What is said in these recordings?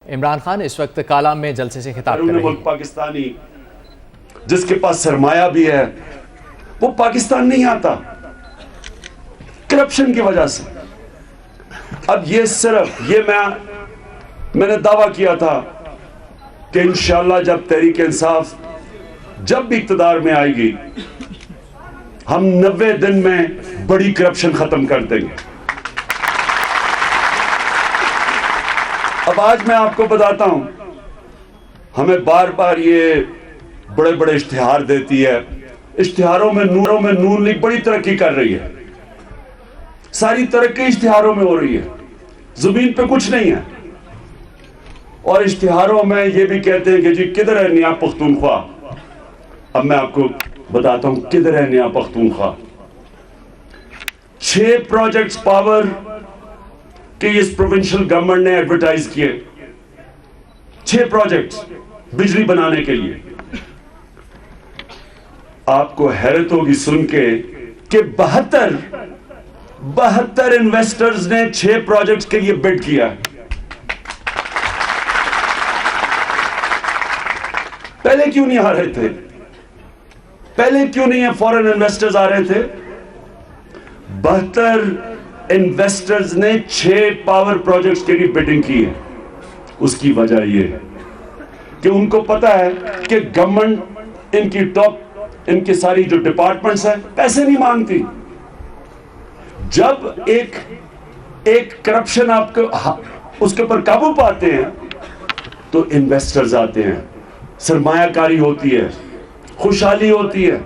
इमरान खान इस वक्त कालाम में जलसे से खिताब कर रहे हैं। पाकिस्तानी जिसके पास सरमाया भी है वो पाकिस्तान नहीं आता करप्शन की वजह से। अब ये सिर्फ ये मैंने दावा किया था कि इंशाअल्लाह जब तहरीक इंसाफ जब भी इक्तदार में आएगी हम 90 दिन में बड़ी करप्शन खत्म कर देंगे। अब आज मैं आपको बताता हूं, हमें बार बार ये बड़े बड़े इश्तिहार देती है, इश्तिहारों में नून लीग बड़ी तरक्की कर रही है, सारी तरक्की इश्तिहारों में हो रही है, जमीन पे कुछ नहीं है। और इश्तिहारों में ये भी कहते हैं कि जी किधर है नया पख्तूनख्वा। अब मैं आपको बताता हूं किधर है नया पख्तूनख्वा। 6 प्रोजेक्ट्स पावर के इस प्रोविंशियल गवर्नमेंट ने एडवर्टाइज किए, 6 प्रोजेक्ट्स बिजली बनाने के लिए। आपको हैरत होगी सुन के कि 72 इन्वेस्टर्स ने 6 प्रोजेक्ट्स के लिए बिड किया। पहले क्यों नहीं आ रहे थे? पहले क्यों नहीं है फॉरेन इन्वेस्टर्स आ रहे थे? 72 इन्वेस्टर्स ने 6 पावर प्रोजेक्ट्स के लिए बिडिंग की है। उसकी वजह यह है कि उनको पता है कि गवर्नमेंट इनकी सारी जो डिपार्टमेंट्स हैं पैसे नहीं मांगती। जब एक करप्शन आपको उसके ऊपर काबू पाते हैं तो इन्वेस्टर्स आते हैं, सरमायाकारी होती है, खुशहाली होती है।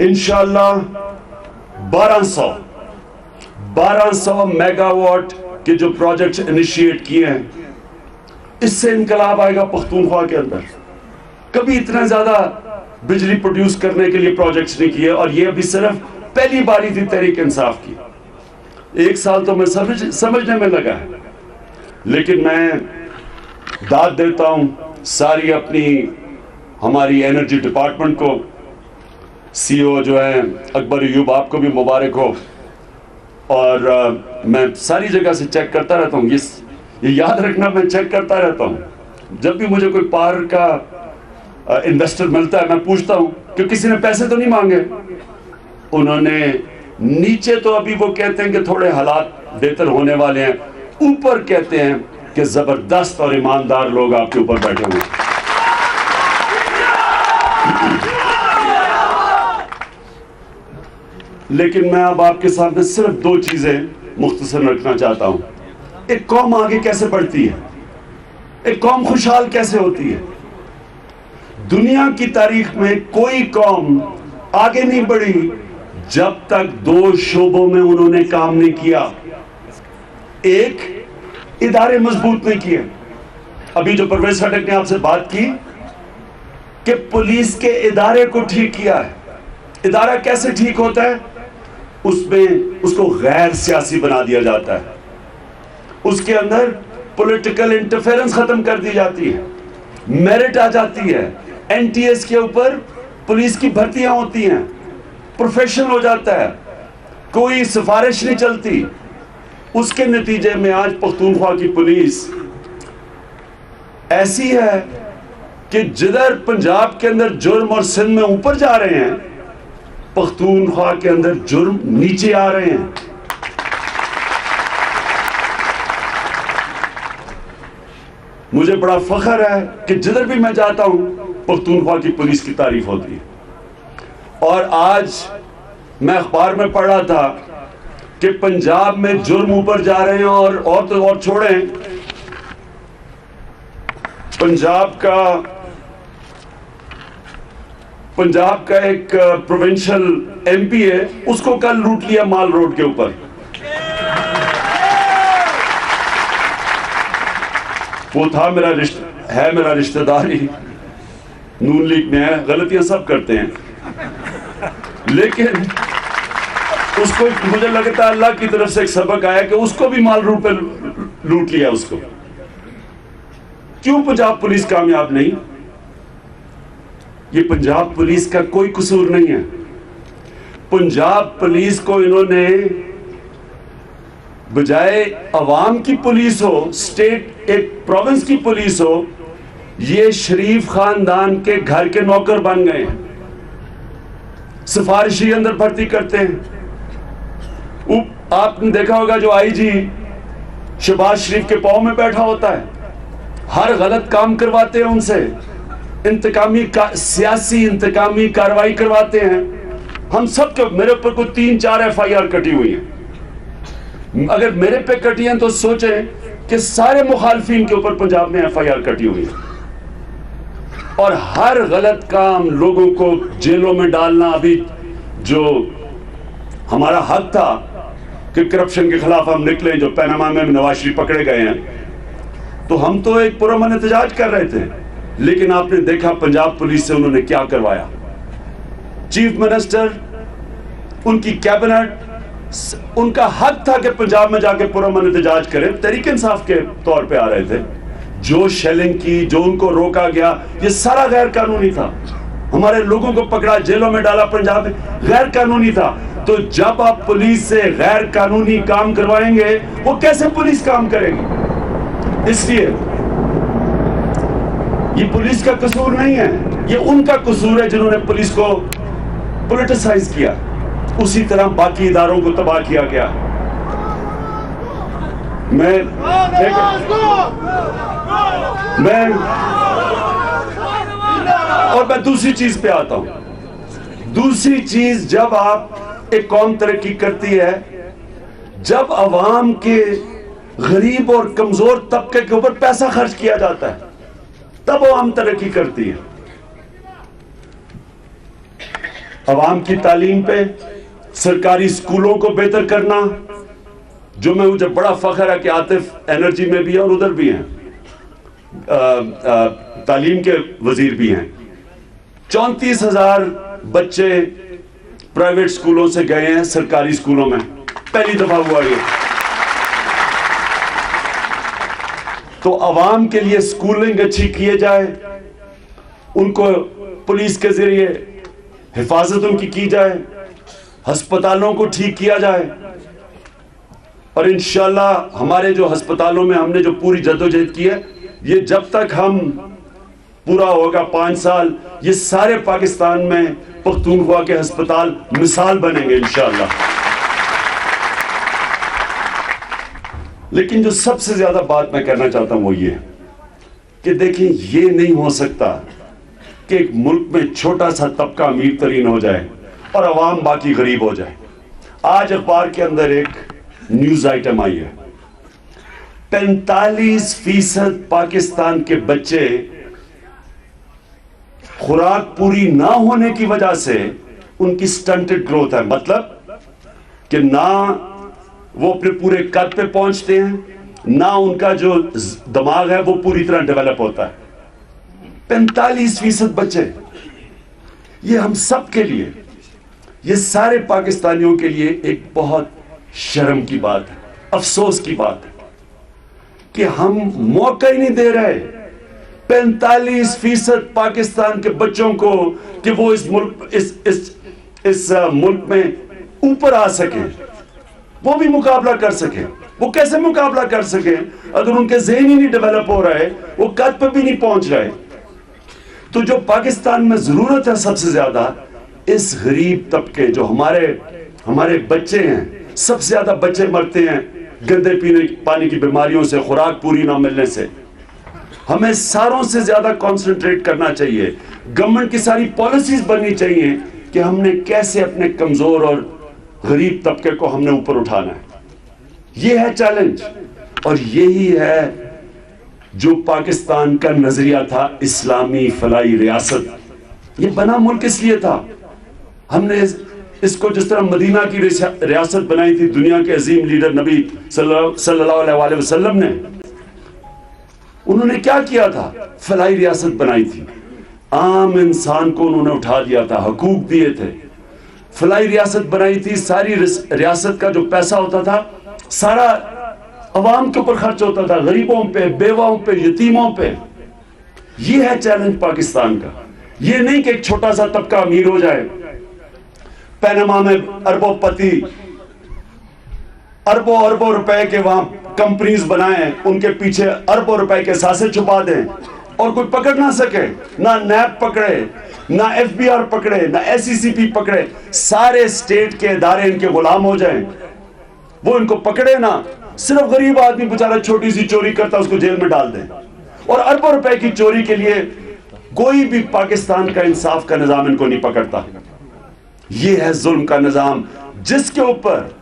इंशाअल्लाह 1200 मेगावाट के जो प्रोजेक्ट्स इनिशिएट किए हैं, इससे इनकलाब आएगा पख्तूनख्वा के अंदर। कभी इतना ज्यादा बिजली प्रोड्यूस करने के लिए प्रोजेक्ट्स नहीं किए, और ये अभी सिर्फ पहली बारी थी तहरीक इंसाफ की। 1 साल तो मैं समझने में लगा है, लेकिन मैं दाद देता हूं सारी अपनी हमारी एनर्जी डिपार्टमेंट को। सीईओ जो है अकबर अयूब, आपको भी मुबारक हो। और मैं सारी जगह से चेक करता रहता हूँ, ये याद रखना, मैं चेक करता रहता हूँ। जब भी मुझे कोई पावर का इन्वेस्टर मिलता है मैं पूछता हूँ कि किसी ने पैसे तो नहीं मांगे। उन्होंने नीचे तो अभी वो कहते हैं कि थोड़े हालात बेहतर होने वाले हैं, ऊपर कहते हैं कि जबरदस्त और ईमानदार लोग आपके ऊपर बैठे हुए हैं। लेकिन मैं अब आपके सामने सिर्फ 2 चीजें मुख्तसर रखना चाहता हूं। एक कौम आगे कैसे बढ़ती है, एक कौम खुशहाल कैसे होती है। दुनिया की तारीख में कोई कौम आगे नहीं बढ़ी जब तक 2 शोबों में उन्होंने काम नहीं किया। एक, इदारे मजबूत नहीं किए। अभी जो परवेज खटक ने आपसे बात की कि पुलिस के इदारे को ठीक किया है। इदारा कैसे ठीक होता है? उसमें उसको गैर सियासी बना दिया जाता है, उसके अंदर पॉलिटिकल इंटरफेरेंस खत्म कर दी जाती है, मेरिट आ जाती है, एनटीएस के ऊपर पुलिस की भर्तियां होती हैं, प्रोफेशनल हो जाता है, कोई सिफारिश नहीं चलती। उसके नतीजे में आज पख्तूनख्वा की पुलिस ऐसी है कि जिधर पंजाब के अंदर जुर्म और सिंध में ऊपर जा रहे हैं, पख्तूनख्वा के अंदर जुर्म नीचे आ रहे हैं। मुझे बड़ा फख्र है कि जिधर भी मैं जाता हूं पख्तूनख्वा की पुलिस की तारीफ होती है। और आज मैं अखबार में पढ़ रहा था कि पंजाब में जुर्म ऊपर जा रहे हैं, और तो और छोड़ें, पंजाब का एक प्रोविंशियल एमपी है, उसको कल लूट लिया माल रोड के ऊपर। वो था मेरा रिश्तेदार ही, नून लीग में है, गलतियां सब करते हैं, लेकिन उसको मुझे लगता है अल्लाह की तरफ से एक सबक आया कि उसको भी माल रोड पे लूट लिया उसको। क्यों पंजाब पुलिस कामयाब नहीं? ये पंजाब पुलिस का कोई कसूर नहीं है। पंजाब पुलिस को इन्होंने बजाय अवाम की पुलिस हो, स्टेट एक प्रोविंस की पुलिस हो, ये शरीफ खानदान के घर के नौकर बन गए हैं, सिफारिशी अंदर भर्ती करते हैं। आपने देखा होगा जो आईजी शहबाज शरीफ के पांव में बैठा होता है, हर गलत काम करवाते हैं उनसे, सियासी इंतकामी कार्रवाई करवाते हैं। हम सब के मेरे ऊपर को 3-4 FIR कटी हुई हैं। अगर मेरे पे कटी हैं तो सोचें कि सारे मुखालफिन के ऊपर पंजाब में FIR कटी हुई है। और हर गलत काम, लोगों को जेलों में डालना, अभी जो हमारा हक था कि करप्शन के खिलाफ हम निकले, जो पनामा में नवाज शरीफ पकड़े गए हैं, तो हम तो एक पुरअमन एहतजाज कर रहे थे, लेकिन आपने देखा पंजाब पुलिस से उन्होंने क्या करवाया। चीफ मिनिस्टर, उनकी कैबिनेट, उनका हक था कि पंजाब में जाके पुरअमन एहतजाज करें, तहरीक इंसाफ के तौर पे आ रहे थे। जो शेलिंग की, जो उनको रोका गया, ये सारा गैर कानूनी था। हमारे लोगों को पकड़ा, जेलों में डाला, पंजाब में गैर कानूनी था। तो जब आप पुलिस से गैर कानूनी काम करवाएंगे, वो कैसे पुलिस काम करेगी? इसलिए ये पुलिस का कसूर नहीं है, ये उनका कसूर है जिन्होंने पुलिस को पॉलिटिसाइज किया। उसी तरह बाकी इदारों को तबाह किया गया। मैं दूसरी चीज पे आता हूं। दूसरी चीज, जब आप एक कौम तरक्की करती है, जब अवाम के गरीब और कमजोर तबके के ऊपर पैसा खर्च किया जाता है, तब अवाम तरक्की करती है। अवाम की तालीम पे, सरकारी स्कूलों को बेहतर करना, जो मैं मुझे बड़ा फख्र है कि आतिफ एनर्जी में भी है और उधर भी हैं, तालीम के वजीर भी हैं। 34,000 बच्चे प्राइवेट स्कूलों से गए हैं सरकारी स्कूलों में, पहली दफा हुआ ये। तो अवाम के लिए स्कूलिंग अच्छी किए जाए, उनको पुलिस के जरिए हिफाजत उनकी की जाए, अस्पतालों को ठीक किया जाए, और इंशाल्लाह हमारे जो अस्पतालों में हमने जो पूरी जद्दोजहद की है, ये जब तक हम पूरा होगा 5 साल, ये सारे पाकिस्तान में पख्तूनख्वा के अस्पताल मिसाल बनेंगे इंशाल्लाह। लेकिन जो सबसे ज्यादा बात मैं कहना चाहता हूं वो ये कि देखिए, ये नहीं हो सकता कि एक मुल्क में छोटा सा तबका अमीर तरीन हो जाए और अवाम बाकी गरीब हो जाए। आज अखबार के अंदर एक न्यूज आइटम आई है, 45% पाकिस्तान के बच्चे खुराक पूरी ना होने की वजह से उनकी स्टंटेड ग्रोथ है, मतलब कि ना वो अपने पूरे कद पे पहुंचते हैं, ना उनका जो दिमाग है वो पूरी तरह डेवलप होता है। 45% बच्चे, ये हम सब के लिए, ये सारे पाकिस्तानियों के लिए एक बहुत शर्म की बात है, अफसोस की बात है कि हम मौका ही नहीं दे रहे 45% पाकिस्तान के बच्चों को कि वो इस मुल्क में ऊपर आ सके, वो भी मुकाबला कर सके। वो कैसे मुकाबला कर सके अगर उनके ज़हन ही नहीं डेवलप हो रहे, वो कद पे भी नहीं पहुंच रहे। तो जो पाकिस्तान में जरूरत है सबसे ज्यादा, इस गरीब तबके जो हमारे बच्चे हैं, सबसे ज्यादा बच्चे मरते हैं गंदे पीने पानी की बीमारियों से, खुराक पूरी ना मिलने से। हमें सारों से ज्यादा कंसंट्रेट करना चाहिए। गवर्नमेंट की सारी पॉलिसीज बननी चाहिए कि हमने कैसे अपने कमजोर और गरीब तबके को हमने ऊपर उठाना है। ये है चैलेंज, और यही है जो पाकिस्तान का नजरिया था, इस्लामी फलाई रियासत। ये बना मुल्क इसलिए था, हमने इसको जिस तरह मदीना की रियासत बनाई थी दुनिया के अजीम लीडर नबी सल्लल्लाहु अलैहि वसल्लम ने, उन्होंने क्या किया था? फलाई रियासत बनाई थी, आम इंसान को उन्होंने उठा दिया था, हकूक दिए थे, फलाई रियासत बनाई थी। सारी रियासत का जो पैसा होता था सारा अवाम के ऊपर खर्च होता था, गरीबों पे, बेवाओं पे, यतीमों पे। ये है चैलेंज पाकिस्तान का। ये नहीं कि एक छोटा सा तबका अमीर हो जाए, पनामा में अरबोपति अरबों अरबों रुपए के वहां कंपनीज बनाएं, उनके पीछे अरबों रुपए के सासे छुपा दें और कोई पकड़ ना सके, ना नैब पकड़े, ना एफबीआर पकड़े, ना एसईसीपी पकड़े, सारे स्टेट के इदारे इनके गुलाम हो जाएं, वो इनको पकड़े ना, सिर्फ गरीब आदमी बेचारा छोटी सी चोरी करता उसको जेल में डाल दें। और अरबों रुपए की चोरी के लिए कोई भी पाकिस्तान का इंसाफ का निजाम इनको नहीं पकड़ता। ये है जुल्म का निजाम, जिसके ऊपर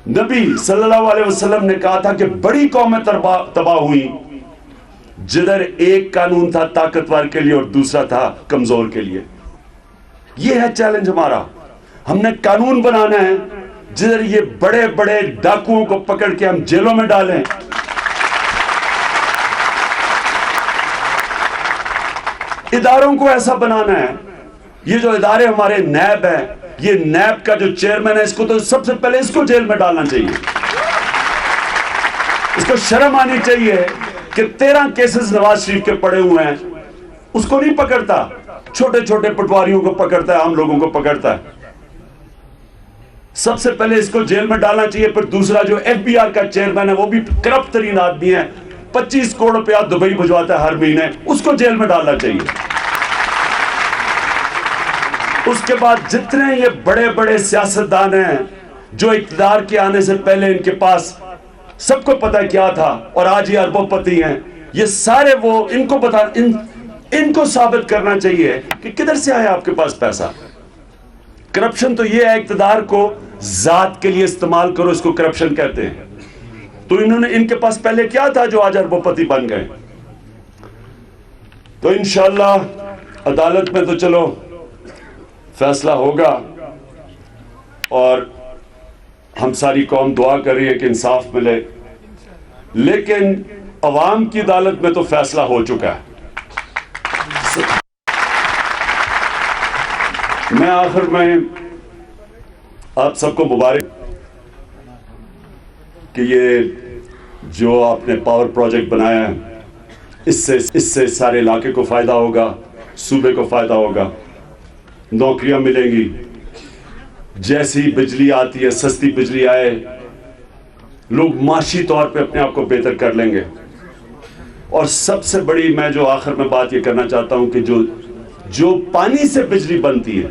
नबी सल्लल्लाहु अलैहि वसल्लम ने कहा था कि बड़ी कौमें तबाह हुई जिधर एक कानून था ताकतवर के लिए और दूसरा था कमजोर के लिए। यह है चैलेंज हमारा। हमने कानून बनाना है जिधर ये बड़े बड़े डाकुओं को पकड़ के हम जेलों में डालें, इदारों को ऐसा बनाना है। ये जो इदारे हमारे नैब है, ये नैब का जो चेयरमैन है, इसको तो सबसे पहले इसको जेल में डालना चाहिए। इसको शर्म आनी चाहिए कि 13 केसेस नवाज शरीफ के पड़े हुए हैं, उसको नहीं पकड़ता, छोटे छोटे पटवारियों को पकड़ता है, आम लोगों को पकड़ता है। सबसे पहले इसको जेल में डालना चाहिए। फिर दूसरा जो एफबीआर का चेयरमैन है, वो भी करप्ट तरीन आदमी है, 25 करोड़ रुपया दुबई भिजवाता है हर महीने, उसको जेल में डालना चाहिए। उसके बाद जितने ये बड़े बड़े सियासतदान हैं जो इक़्तिदार के आने से पहले इनके पास सबको पता क्या था और आज ये अरबोपति हैं, ये सारे वो इनको बता इनको साबित करना चाहिए कि किधर से आया आपके पास पैसा। करप्शन तो ये है इक़्तिदार को जात के लिए इस्तेमाल करो, इसको करप्शन कहते हैं। तो इन्होंने इनके पास पहले क्या था जो आज अरबोपति बन गए। तो इंशाअल्लाह अदालत में तो चलो फैसला होगा और हम सारी कौम दुआ कर रही है कि इंसाफ मिले, लेकिन अवाम की अदालत में तो फैसला हो चुका है। मैं आखिर में आप सबको मुबारक कि ये जो आपने पावर प्रोजेक्ट बनाया है, इससे सारे इलाके को फायदा होगा, सूबे को फायदा होगा, नौकरियां मिलेंगी। जैसी बिजली आती है, सस्ती बिजली आए, लोग माशी तौर पे अपने आप को बेहतर कर लेंगे। और सबसे बड़ी मैं जो आखिर में बात ये करना चाहता हूं कि जो पानी से बिजली बनती है,